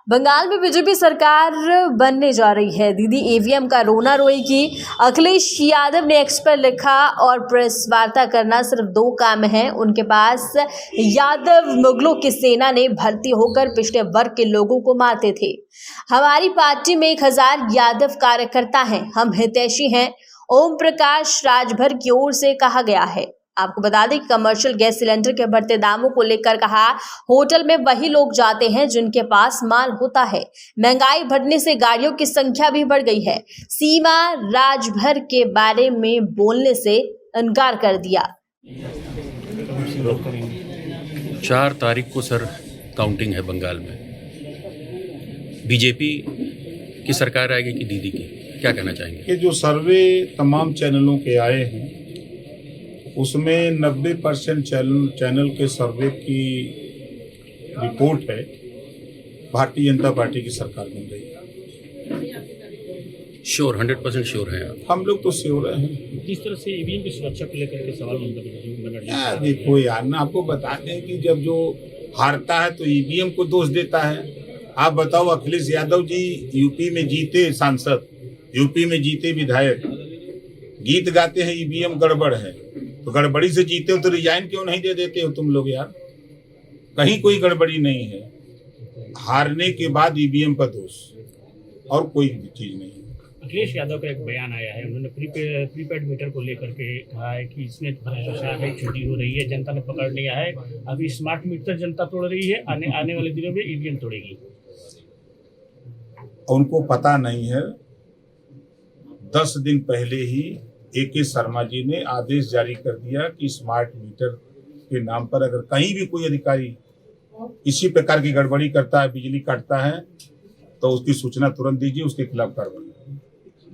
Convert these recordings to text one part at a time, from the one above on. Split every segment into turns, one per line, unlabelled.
बंगाल में बीजेपी सरकार बनने जा रही है। दीदी ईवीएम का रोना रोएगी। अखिलेश यादव ने एक्स पर लिखा और प्रेस वार्ता करना सिर्फ दो काम है उनके पास। यादव मुगलों की सेना ने भर्ती होकर पिछड़े वर्ग के लोगों को मारते थे। हमारी पार्टी में 1000 यादव कार्यकर्ता हैं। हम हितैषी हैं, ओम प्रकाश राजभर की ओर से कहा गया है। आपको बता दें कि कमर्शियल गैस सिलेंडर के बढ़ते दामों को लेकर कहा, होटल में वही लोग जाते हैं जिनके पास माल होता है। महंगाई बढ़ने से गाड़ियों की संख्या भी बढ़ गई है। सीमा राजभर के बारे में बोलने से इनकार कर दिया।
4 तारीख को सर काउंटिंग है बंगाल में। बीजेपी की सरकार आएगी कि दीदी की, क्या कहना चाहेंगे?
कि जो सर्वे तमाम चैनलों के आए हैं उसमें 90% चैनल के सर्वे की रिपोर्ट है भारतीय जनता पार्टी की सरकार बन रही है।
श्योर 100% श्योर है आप?
हम लोग तो श्योर हैं।
जिस तरह से ईवीएम की सुरक्षा को लेकर के सवाल
देखो यार, ना आपको बताते हैं कि जब जो हारता है तो ईवीएम को दोष देता है। आप बताओ, अखिलेश यादव जी यूपी में जीते सांसद, यूपी में जीते विधायक, गीत गाते हैं ईवीएम गड़बड़ है, तो गड़बड़ी से जीते हो तो रिजाइन क्यों नहीं दे देते हो तुम लोग यार? कहीं कोई गड़बड़ी नहीं है। हारने के बाद ईवीएम का दोष और कोई चीज नहीं है।
अखिलेश यादव का एक बयान आया है, उन्होंने प्रीपेड मीटर को लेकर के कहा है कि इसमें भ्रष्टाचार है, चोरी हो रही है, जनता ने पकड़ लिया है। अभी स्मार्ट मीटर जनता तोड़ रही है, आने वाले दिनों में ईवीएम तोड़ेगी।
उनको पता नहीं है, 10 दिन पहले ही AK शर्मा जी ने आदेश जारी कर दिया कि स्मार्ट मीटर के नाम पर अगर कहीं भी कोई अधिकारी इसी प्रकार की गड़बड़ी करता है, बिजली काटता है, तो उसकी सूचना तुरंत दीजिए, उसके खिलाफ कार्रवाई।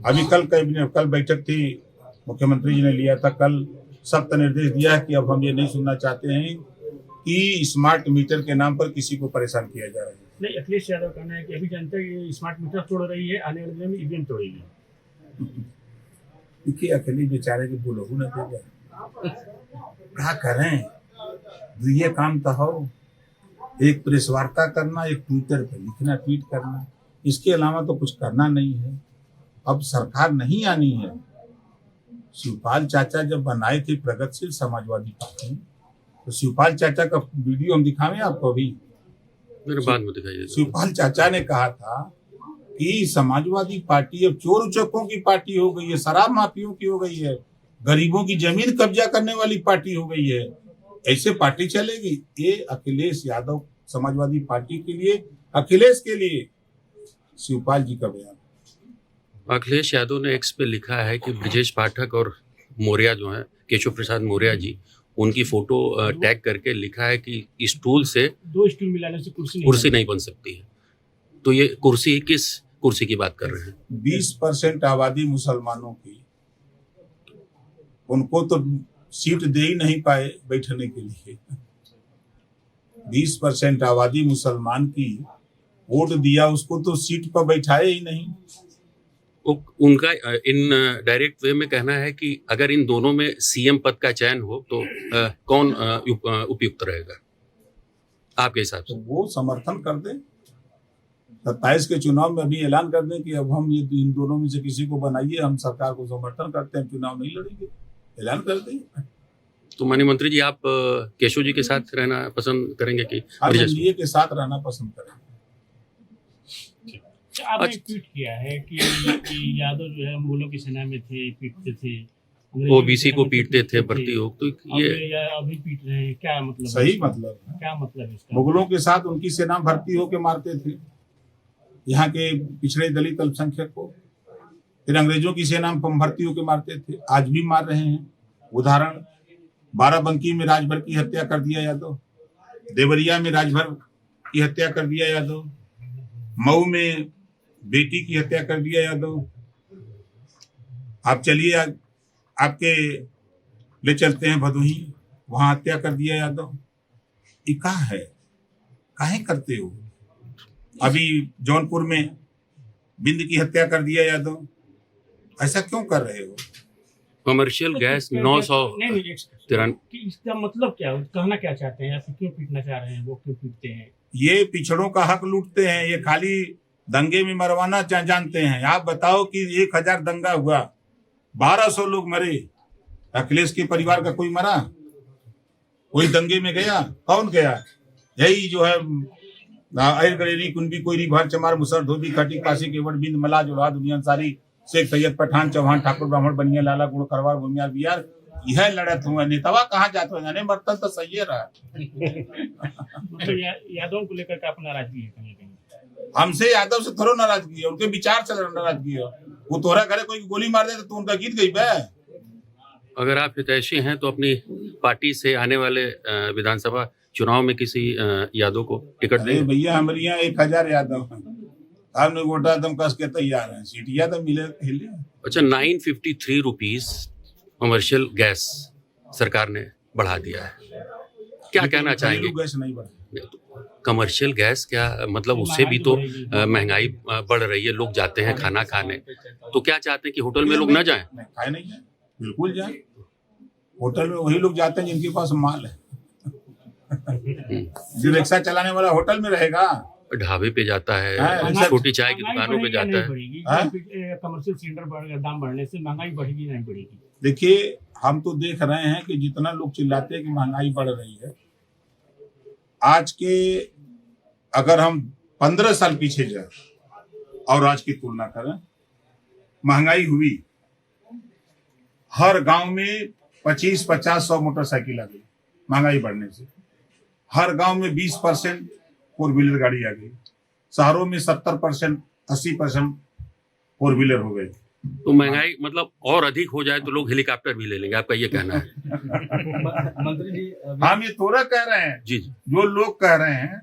अभी कल बैठक थी, मुख्यमंत्री जी ने लिया था, कल सख्त निर्देश दिया है कि अब हम ये नहीं सुनना चाहते हैं कि स्मार्ट मीटर के नाम पर किसी को परेशान किया जा रहा है।
नहीं, अखिलेश यादव का कहना है कि अभी जनता ये स्मार्ट मीटर तोड़ रही है, आने वाले दिनों में ईवीएम तोड़ेगी।
देखिए, अखिलेश बेचारे के बोलहू न देगा, क्या करें? ये काम तो हो, एक प्रेस वार्ता करना, एक ट्विटर पे लिखना, ट्वीट करना, इसके अलावा तो कुछ करना नहीं है। अब सरकार नहीं आनी है। शिवपाल चाचा जब बनाए थे प्रगतिशील समाजवादी पार्टी, तो शिवपाल चाचा का वीडियो हम दिखावें आपको? अभी
मेरे बाद में दिखाइए।
शिवपाल चाचा ने कहा था कि समाजवादी पार्टी अब चोर उचक्कों की पार्टी हो गई है, शराब माफियों की हो गई है, गरीबों की जमीन कब्जा करने वाली पार्टी हो गई है। ऐसे पार्टी चलेगी? ये अखिलेश यादव समाजवादी पार्टी के लिए, अखिलेश के लिए शिवपाल जी का बयान।
अखिलेश यादव ने एक्स पे लिखा है कि ब्रजेश पाठक और मौर्य जो हैं, केशव प्रसाद मौर्य जी, उनकी फोटो टैग करके लिखा है कि स्टूल से
2 स्टूल मिलाने से
कुर्सी नहीं बन सकती है। तो ये कुर्सी, किस कुर्सी की बात कर रहे हैं?
20% आबादी मुसलमानों की, उनको तो सीट दे ही नहीं पाए बैठने के लिए। 20% आबादी मुसलमान की वोट दिया, उसको तो सीट पर बैठाए ही नहीं।
उनका इन डायरेक्ट वे में कहना है कि अगर इन दोनों में सीएम पद का चयन हो तो कौन उपयुक्त रहेगा आपके हिसाब से?
तो वो समर्थन कर दें, 27 के चुनाव में अभी ऐलान कर दें कि अब हम ये इन दोनों में से किसी को बनाइए, हम सरकार को समर्थन करते हैं, चुनाव नहीं लड़ेंगे, ऐलान कर दें। तो
माननीय मंत्री जी, आप केशव जी के साथ रहना पसंद करेंगे कि
एनडीए के साथ रहना पसंद करेंगे?
आपने ट्वीट किया है कि यादव जो है मुगलों की सेना में थे, पीटते थे,
ओबीसी को पीटते थे, भर्ती हो, तो ये
अभी पीट रहे हैं, क्या मतलब?
सही मतलब है,
क्या मतलब है इसका?
मुगलों के साथ उनकी सेना भर्ती होके मारते थे यहाँ के पिछड़े दलित अल्पसंख्यक को, फिर अंग्रेजों की सेना में भर्ती होके मारते थे, आज भी मार रहे हैं। उदाहरण, बाराबंकी में राजभर की हत्या कर दिया यादव, देवरिया में राजभर की हत्या कर दिया यादव, मऊ में बेटी की हत्या कर दिया यादव। आप चलिए, आपके ले चलते हैं भदोही, वहां हत्या कर दिया यादव। ये क्या है? काहे करते हो? अभी जौनपुर में बिंद की हत्या कर दिया यादव। ऐसा क्यों कर रहे हो?
कमर्शियल गैस 900
नहीं कि इसका मतलब क्या है? कहना क्या चाहते हैं, ऐसे क्यों पीटना चाह रहे हैं, वो क्यों पीटते हैं?
ये पिछड़ों का हक लूटते हैं, ये खाली दंगे में मरवाना जानते हैं। आप बताओ कि 1000 दंगा हुआ, 1200 लोग मरे, अखिलेश के परिवार का कोई मरा? कोई दंगे में गया? कौन गया? यही जो है आयर गलेरी कुंभी कोयरी भर चमार मुसर धोबी खटी काशी केवट बिंद मला जोड़ा दुनिया सारी शेख सैयद पठान चौहान ठाकुर ब्राह्मण बनिया लाला गुण करवार भूमियार बिहार, यह लड़त हुआ। नेतावा कहाँ जाते जाने मरतन तो सही रहा।
तो यादव को लेकर के अपना नाराजगी है कहीं कहीं?
हमसे यादव से थोड़ा नाराजगी है, उनके विचार से नाराजगी है। वो तोहरा घरे कोई गोली मार दे तो उनका गीत गई बे।
अगर आप हितैषी हैं तो अपनी पार्टी से आने वाले विधानसभा चुनाव में किसी यादव को टिकट
अरे
दें?
भैया हमारे यहाँ 1000 यादव हैं, हमने वोटा दम कस के तैयार हैं, सीटियां तो मिले हिले।
अच्छा, 953 रुपीज कमर्शियल गैस सरकार ने बढ़ा दिया है, क्या कहना चाहेंगे?
गैस नहीं बढ़ा,
कमर्शियल गैस क्या मतलब, उससे भी तो महंगाई बढ़ रही है, लोग जाते हैं खाना खाने, तो क्या चाहते हैं कि होटल में लोग ना जाएं?
खाए नहीं जाए, बिल्कुल जाए। होटल में वही लोग जाते हैं जिनके पास माल है। जो रिक्शा चलाने वाला होटल में रहेगा,
ढाबे पे जाता है,
हाँ,
छोटी चाय की दुकानों पे जाता है।
कमर्शियल सिलेंडर दाम बढ़ने से महंगाई बढ़ेगी नहीं बढ़ेगी?
देखिए हम तो देख रहे हैं कि जितना लोग चिल्लाते हैं कि महंगाई बढ़ रही है, आज के अगर हम 15 साल पीछे जाए और आज की तुलना करें, महंगाई हुई, हर गांव में 25-50-100 मोटरसाइकिल आ गई महंगाई बढ़ने से, हर गांव में 20% 4 व्हीलर गाड़ी आ गई, शहरों में 70% 80% 4 व्हीलर हो गए।
तो महंगाई मतलब और अधिक हो जाए तो लोग हेलीकॉप्टर भी ले लेंगे, आपका ये कहना है?
मंत्री जी
हम ये थोड़ा कह रहे हैं,
जी
जो लोग कह रहे हैं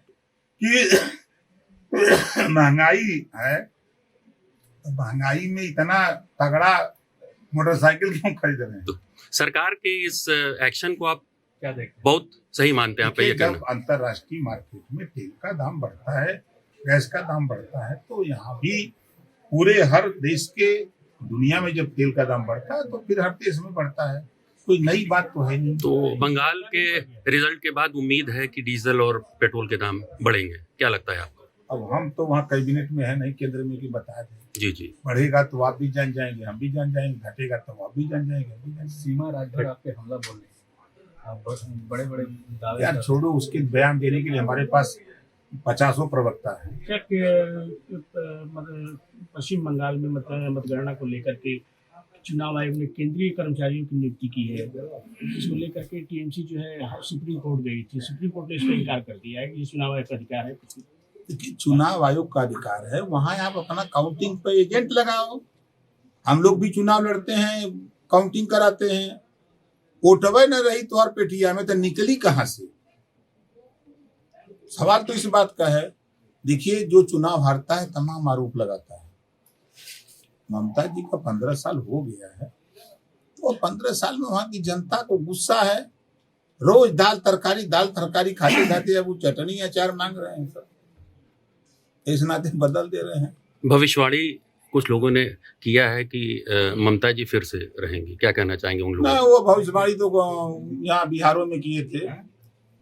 कि महंगाई है, तो महंगाई में इतना तगड़ा मोटरसाइकिल क्यों खरीद रहे हैं?
तो सरकार के इस एक्शन को आप
क्या देखते हैं?
बहुत सही मानते हैं, आप ये
जब
कहना?
अंतरराष्ट्रीय मार्केट में तेल का दाम बढ़ता है, गैस का दाम बढ़ता है, तो यहाँ भी पूरे हर देश के दुनिया में जब तेल का दाम बढ़ता है तो फिर हर देश में बढ़ता है, कोई नई बात तो है नहीं।
तो बंगाल के रिजल्ट के बाद उम्मीद है कि डीजल और पेट्रोल के दाम बढ़ेंगे, क्या लगता है आपको?
अब हम तो वहाँ कैबिनेट में है नहीं, केंद्र में, कि बता दें।
जी जी,
बढ़ेगा तो आप भी जान जाएंगे, हम भी जान जाएंगे, घटेगा तो आप भी जान जाएंगे, हम भी जान जाएंगे।
सीमा राज पर आपके हमला बोल रहे हैं, आप बड़े बड़े दावे
यार छोड़ो, उसके बयान देने के लिए हमारे पास 50 प्रवक्ता है।
क्या मतलब पश्चिम बंगाल में मतगणना को लेकर के चुनाव आयोग ने केंद्रीय कर्मचारियों की नियुक्ति की है, इसको लेकर के टीएमसी जो है सुप्रीम कोर्ट गई थी, सुप्रीम कोर्ट ने इसका इनकार कर दिया है कि ये चुनाव आयोग का अधिकार है।
देखिए, चुनाव आयोग का अधिकार है, वहां आप अपना काउंटिंग पे एजेंट लगाओ। हम लोग भी चुनाव लड़ते हैं, काउंटिंग कराते हैं, वोटवे न रही तो और पेटिया में तो निकली कहां से? सवाल तो इस बात का है। देखिए, जो चुनाव हारता है तमाम आरोप लगाता है। ममता जी का 15 साल हो गया है, तो 15 साल में वहां की जनता को गुस्सा है, रोज दाल तरकारी खाते खाते अब वो चटनी अचार मांग रहे हैं, सब इस नाते बदल दे रहे हैं।
भविष्यवाणी कुछ लोगों ने किया है कि ममता जी फिर से रहेंगी, क्या कहना चाहेंगे उन लोगों
ना,
को?
वो भविष्यवाणी तो यहाँ बिहारों में किए थे,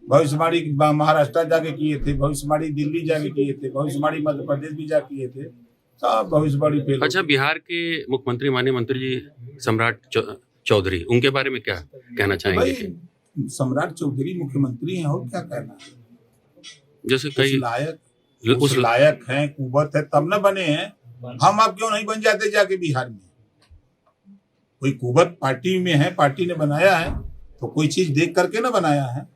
भविष्यवाणी महाराष्ट्र जाके किए थे, भविष्यवाणी दिल्ली जाके किए थे, भविष्यवाणी मध्य प्रदेश भी जाके किए थे, सब भविष्यवाणी फेल।
अच्छा, बिहार के मुख्यमंत्री माननीय मंत्री जी सम्राट चौधरी, उनके बारे में क्या कहना चाहेंगे?
भाई सम्राट चौधरी मुख्यमंत्री हैं, और क्या कहना है?
जैसे कई
उस लायक हैं, कुवत है, तब न बने हैं। हम आप क्यों नहीं बन जाते जाके बिहार में? कोई कुवत पार्टी में है, पार्टी ने बनाया है, तो कोई चीज देख करके ना बनाया है।